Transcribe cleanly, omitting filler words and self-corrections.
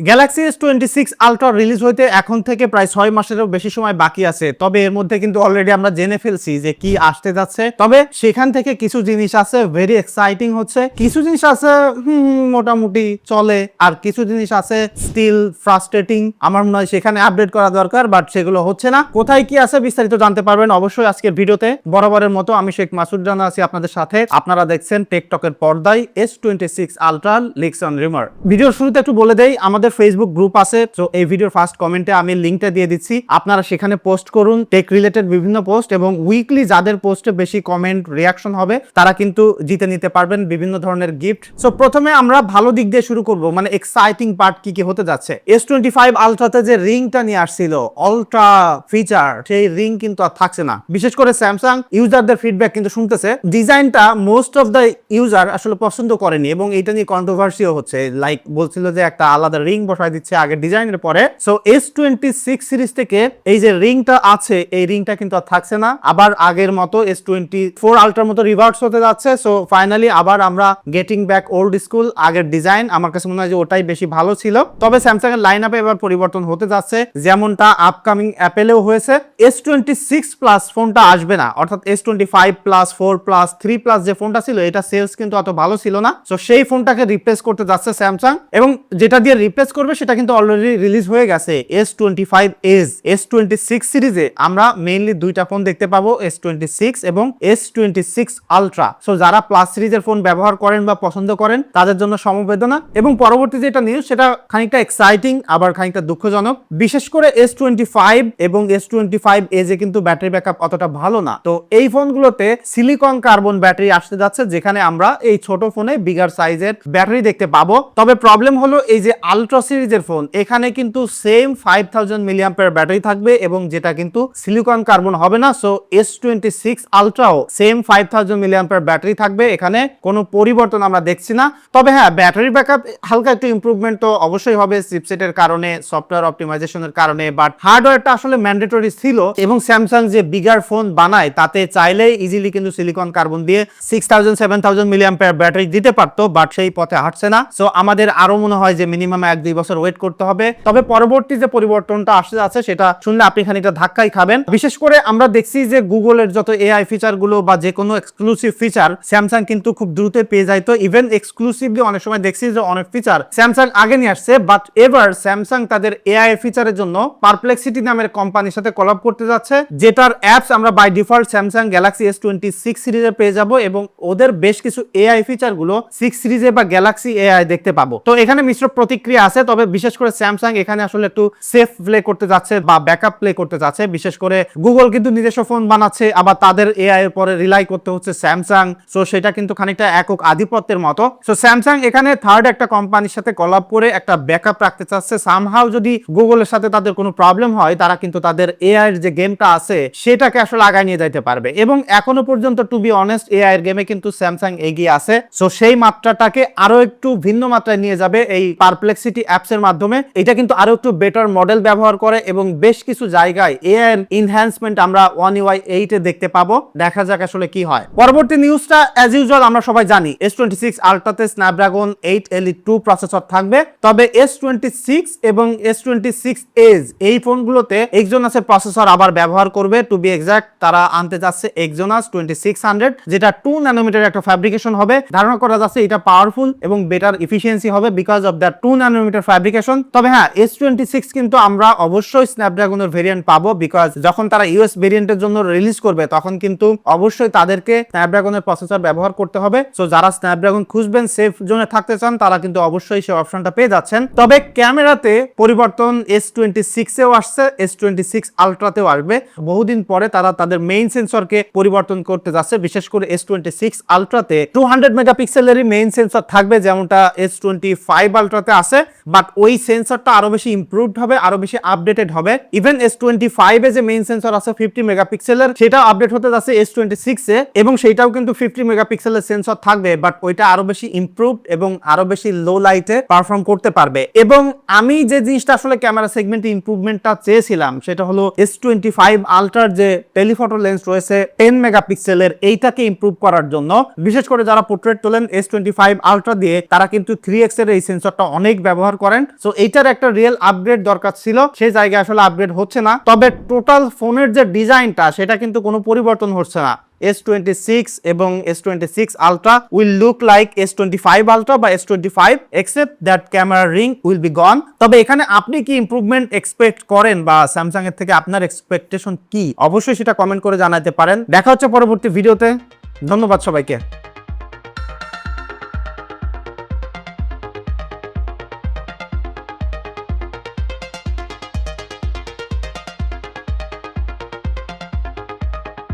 Galaxy S26 ultra release হইতে এখন থেকে প্রায় 6 মাসেরও বেশি সময় বাকি আছে। তবে এর মধ্যে কিন্তু অলরেডি আমরা জেনে ফেলছি যে কি আসতে যাচ্ছে। তবে সেখান থেকে কিছু জিনিস আছে ভেরি এক্সাইটিং হচ্ছে, কিছু জিনিস আছে মোটামুটি চলে, আর কিছু জিনিস আছে স্টিল ফ্রাস্ট্রেটিং। আমার মনে হয় সেখানে আপডেট করা দরকার, বাট সেগুলো হচ্ছে না। কোথায় কি আছে বিস্তারিত জানতে পারবেন অবশ্যই আজকের ভিডিওতে। বরাবরের মতো আমি শেখ মাসুদ জানা আছি আপনাদের সাথে। আপনারা দেখছেন টেকটকের পর্দায় S26 আলট্রা লিকস অন রিমার। ভিডিওর শুরুতে একটু বলে দেই, আমাদের ফেসবুক গ্রুপ আছে, তো এই ভিডিওর ফার্স্ট কমেন্টে আমি লিংকটা দিয়ে দিচ্ছি। আপনারা সেখানে পোস্ট করুন টেক রিলেটেড বিভিন্ন পোস্ট, এবং উইকলি যাদের পোস্টে বেশি কমেন্ট রিয়াকশন হবে তারা কিন্তু জিতে নিতে পারবেন বিভিন্ন ধরনের গিফট। সো প্রথমে আমরা ভালো দিক দিয়ে শুরু করব, মানে এক্সাইটিং পার্ট কি কি হতে যাচ্ছে। S25 আলট্রাতে যে রিংটা নিয়ে আসছিল আলট্রা ফিচার, সেই রিং কিন্তু আর থাকছে না। বিশেষ করে স্যামসাং ইউজারদের ফিডব্যাক কিন্তু শুনতেছে, ডিজাইনটা মোস্ট অফ দ্য ইউজার আসলে পছন্দ করেনি, এবং এটা নিয়ে কন্ট্রোভার্সিও হচ্ছে। লাইক বলছিল যে একটা আলাদা রিং বসায় দিচ্ছে আগের ডিজাইনের পরে। সো S26 সিরিজ থেকে এই যে রিংটা আছে, এই রিংটা কিন্তু আর থাকছে না। আবার আগের মতো S24 আলট্রার মতো রিভার্স হতে যাচ্ছে। সো ফাইনালি আবার আমরা গেটিং ব্যাক ওল্ড স্কুল, আগের ডিজাইন। আমার কাছে মনে হয় যে ওটাই বেশি ভালো ছিল। তবে স্যামসাং এর লাইন আপে এবার পরিবর্তন হতে যাচ্ছে, যেমনটা আপকামিং অ্যাপেলেও হয়েছে। S26 প্লাস ফোনটা আসবে না, অর্থাৎ S25 প্লাস 4 প্লাস 3 প্লাস যে ফোনটা ছিল, এটা সেলস কিন্তু অত ভালো ছিল না। সো সেই ফোনটাকে রিপ্লেস করতে যাচ্ছে স্যামসাং, এবং যেটা দিয়ে রিপ্লেস করবে সেটা কিন্তু অলরেডি রিলিজ হয়ে গেছে। S25 এজ S26 সিরিজে আমরা মেইনলি দুইটা ফোন দেখতে পাবো, S26 এবং S26 আলট্রা। সো যারা প্লাস সিরিজের ফোন ব্যবহার করেন বা পছন্দ করেন তাদের জন্য সমবেদনা। এবং পরবর্তী যেটা নিউজ সেটা খানিকটা এক্সাইটিং আবার খানিকটা দুঃখজনক। বিশেষ করে S25 এবং S25 এজে কিন্তু ব্যাটারি ব্যাকআপ অতটা ভালো না। তো এই ফোনগুলোতে সিলিকন কার্বন ব্যাটারি আসতে যাচ্ছে, যেখানে আমরা এই ছোট ফোনে বিগার সাইজের ব্যাটারি দেখতে পাবো। তবে প্রবলেম হলো এই যে আলট্রা সিরিজের ফোন, এখানে কিন্তু সেম 5000 মিলিঅ্যাম্পিয়ার ব্যাটারি থাকবে, এবং যেটা কিন্তু সিলিকন কার্বন হবে না। সো S26 আলট্রাও সেম 5000 মিলিঅ্যাম্পিয়ার ব্যাটারি থাকবে, এখানে কোনো পরিবর্তন আমরা দেখছি না। তবে হ্যাঁ, ব্যাটারি ব্যাকআপ হালকা একটু ইমপ্রুভমেন্ট তো অবশ্যই হবে চিপসেটের কারণে, সফটওয়্যার অপটিমাইজেশনের কারণে, বাট হার্ডওয়্যারটা আসলে ম্যান্ডেটরি ছিল। এবং স্যামসাং যে বিগার ফোন বানায় তাতে চাইলে ইজিলি কিন্তু সিলিকন কার্বন দিয়ে 6000 7000 মিলিঅ্যাম্পিয়ার ব্যাটারি দিতে পারতো, বাট সেই পথে হাঁটছে না। সো আমাদের আরো মনে হয় যে মিনিমাম 1-2 বছর ওয়েট করতে হবে। তবে পরবর্তী যে পরিবর্তনটা আসতে যাচ্ছে সেটা শুনলে আপনি খানিকটা ধাক্কাই খাবেন। বিশেষ করে আমরা দেখছি যে গুগলের যত এআই ফিচার গুলো বা যে কোনো এক্সক্লুসিভ ফিচার স্যামসাং কিন্তু খুব দ্রুত পেয়ে যাইতো। ইভেন এক্সক্লুসিভলি অনেক সময় দেখছি যে অনেক ফিচার স্যামসাং আগে নিয়ে আসছে, বাট এবার স্যামসাং তাদের এআই ফিচারের জন্য পারপ্লেক্সিটি নামের কোম্পানির সাথে কোলাব করতে যাচ্ছে, যেটার অ্যাপস আমরা by default Samsung Galaxy S26 সিরিজে পেয়ে যাব, এবং ওদের বেশ কিছু এআই ফিচার গুলো 6 সিরিজে বা গ্যালাক্সি এআই দেখতে পাবো। তো এখানে মিশ্র প্রতিক্রিয়া আছে, তবে বিশেষ করে স্যামসাং এখানে আসলে একটু সেফ প্লে করতে যাচ্ছে বা ব্যাকআপ প্লে করতে যাচ্ছে। বিশেষ করে গুগল কিন্তু নিজস্ব ফোন বানাচ্ছে, আবার তাদের এআই এর পরে রিলাই করতে হচ্ছে স্যামসাং। সো সেটা কিন্তু খানিকটা একক আধিপত্যের মতো। সো স্যামসাং এখানে থার্ড একটা কোম্পানির সাথে কোলাব করে একটা ব্যাকআপ রাখতে চাচ্ছে। সামহাউ যদি গুগলের সাথে তাদের কোনো প্রবলেম হয়, তারা কিন্তু তাদের এআই এর যে গেমটা আছে সেটাকে আসলে আগায় নিয়ে যাইতে পারবে। এবং এখনো পর্যন্ত টু বি অনেস্ট এআই এর গেমে কিন্তু স্যামসাং এগিয়ে আছে। সো সেই মাত্রাটাকে আরো একটু ভিন্ন মাত্রায় নিয়ে যাবে এই পারপ্লেক্সিটি অ্যাপস এর মাধ্যমে। এটা কিন্তু আরো একটু বেটার মডেল ব্যবহার করে, এবং বেশ কিছু জায়গায় এআই এর এনহ্যান্সমেন্ট আমরা One UI 8 এ দেখতে পাবো। দেখা যাক আসলে কি হয়। পরবর্তী নিউজটা অ্যাজ ইউজুয়াল আমরা সবাই জানি S26 আলট্রাতে স্ন্যাপড্রাগন 8 Elite 2 প্রসেসর থাকবে। তবে S26 এবং S26 এজ এই ফোনগুলোতে Exynos প্রসেসর আবার ব্যবহার করবে। টু বি এক্সাক্ট তারা আনতে যাচ্ছে Exynos 2600, যেটা 2 ন্যানোমিটার একটা ফ্যাব্রিকেশন হবে। ধারণা করা যাচ্ছে এটা পাওয়ারফুল এবং বেটার এফিসিয়েন্সি হবে because of that 2 nanometer fabrication. তবে হ্যাঁ, S26 কিন্তু আমরা অবশ্যই স্ন্যাপড্রাগনের ভেরিয়েন্ট পাবো, বিকজ যখন তারা ইউএস ভেরিয়েন্টের জন্য রিলিজ করবে তখন কিন্তু অবশ্যই তাদেরকে স্ন্যাপড্রাগনের প্রসেসর ব্যবহার করতে হবে। সো যারা স্ন্যাপড্রাগন খুঁজবেন, সেফ জোনে থাকতে চান, তারা কিন্তু অবশ্যই সেই অপশনটা পেয়ে যাচ্ছেন। তবে ক্যামেরাতে পরিবর্তন S26 এও আসছে, S26 আলট্রাতেও আসবে। বহুদিন পরে তারা তাদের মেইন সেন্সরকে পরিবর্তন করতে যাচ্ছে। বিশেষ করে S26 আলট্রাতে 200 মেগাপিক্সেলেরই মেইন সেন্সর থাকবে, যেমনটা S25 আলট্রাতে আছে, বাট ওই সেন্সরটা আরো বেশি ইমপ্রুভড হবে, আরো বেশি আপডেটেড হবে। ইভেন S25 এ যে মেইন সেন্সর আছে 50 মেগাপিক্সেলের, সেটা আপডেট হতে যাচ্ছে S26 এ, এবং সেটাও কিন্তু 50 মেগাপিক্সেলের সেন্সর থাকবে, বাট ওইটা আরো বেশি ইমপ্রুভড এবং আরো বেশি লো লাইটে পারফর্ম করতে পারবে। এবং আমি যে জিনিসটা আসলে ক্যামেরা সেগমেন্টে ইমপ্রুভমেন্টটা চেয়েছিলাম সেটা হলো S25 আলট্রার যে টেলিফটো লেন্স রয়েছে 10 মেগাপিক্সেলের, এইটাকে ইমপ্রুভ করার জন্য। বিশেষ করে যারা পোর্ট্রেট তোলেন S25 আলট্রা দিয়ে, তারা কিন্তু 3x এর এই সেন্সরটা অনেক ব্যবহার করেন। সো এইটার একটা রিয়েল আপগ্রেড দরকার ছিল, সেই জায়গায় আসলে আপগ্রেড হচ্ছে না। তবে টোটাল ফোনের যে ডিজাইনটা সেটা কিন্তু কোনো পরিবর্তন হচ্ছে না। S26 এবং S26 Ultra will look like S25 Ultra বা S25 except that camera ring will be gone। তবে এখানে আপনি কি ইমপ্রুভমেন্ট এক্সপেক্ট করেন বা স্যামসাং এর থেকে আপনার এক্সপেকটেশন কি, অবশ্যই সেটা কমেন্ট করে জানাতে পারেন। দেখা হচ্ছে পরবর্তী ভিডিওতে। ধন্যবাদ সবাইকে।